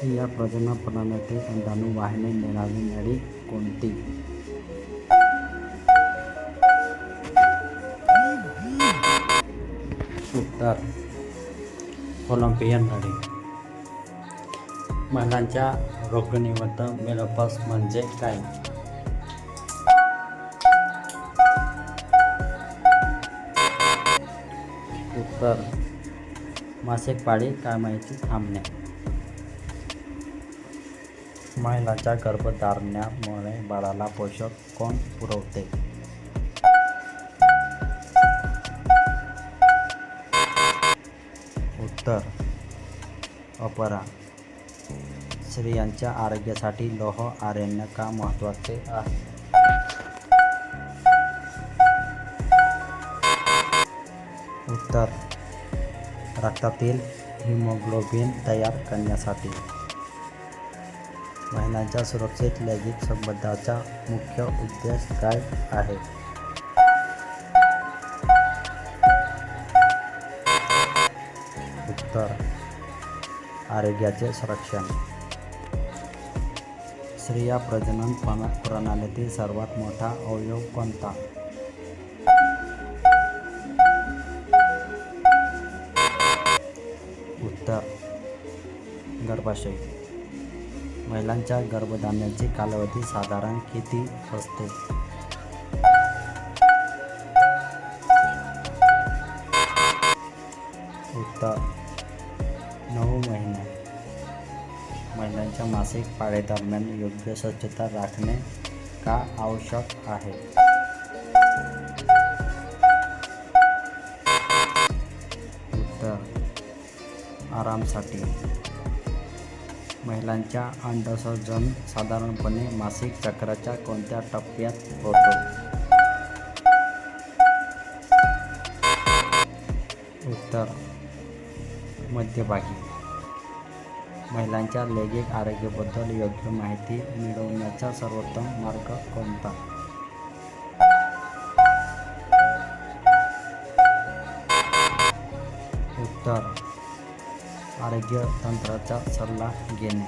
या प्रजनन प्रणालीतील अंडाणु वाहिनी मिळणारी नळी कोणती? उत्तर फॉलोपियन नळी. महिलांच्या रोगनिरोधक मेनोपॉज म्हणजे काय? उत्तर मासिक पाळी कायमची थांबणे. महिलांच्या गर्भधारणेमुळे बाळाला पोषक कोण पुरवते? उत्तर अपरा. स्त्रियांच्या आरोग्यासाठी लोह आयर्न का महत्त्वाचे आहे? उत्तर रक्तातील हिमोग्लोबिन तयार करण्यासाठी. महिलांच्या सुरक्षित लैंगिक संबंधाचा मुख्य उद्देश काय आहे? उत्तर आरोग्याचे संरक्षण. स्त्रिया प्रजनन प्रणालीतील सर्वात मोठा अवयव कोणता? उत्तर गर्भाशय. महिलांच्या गर्भधारणेची कालावधी साधारण किती असते? उत्तर 9 महिने. महिलांच्या मासिक पाळीदरम्यान योग्य स्वच्छता राखणे का आवश्यक आहे? उत्तर आरामासाठी. महिलांच्या अंडसंचरण साधारणपणे मासिक चक्राच्या कोणत्या टप्प्यात होतो? उत्तर मध्यभागी. महिलांच्या लैंगिक आरोग्याबद्दल योग्य माहिती मिळवण्याचा सर्वोत्तम मार्ग कोणता? उत्तर आरोग्य तंत्राचा सल्ला घेणे.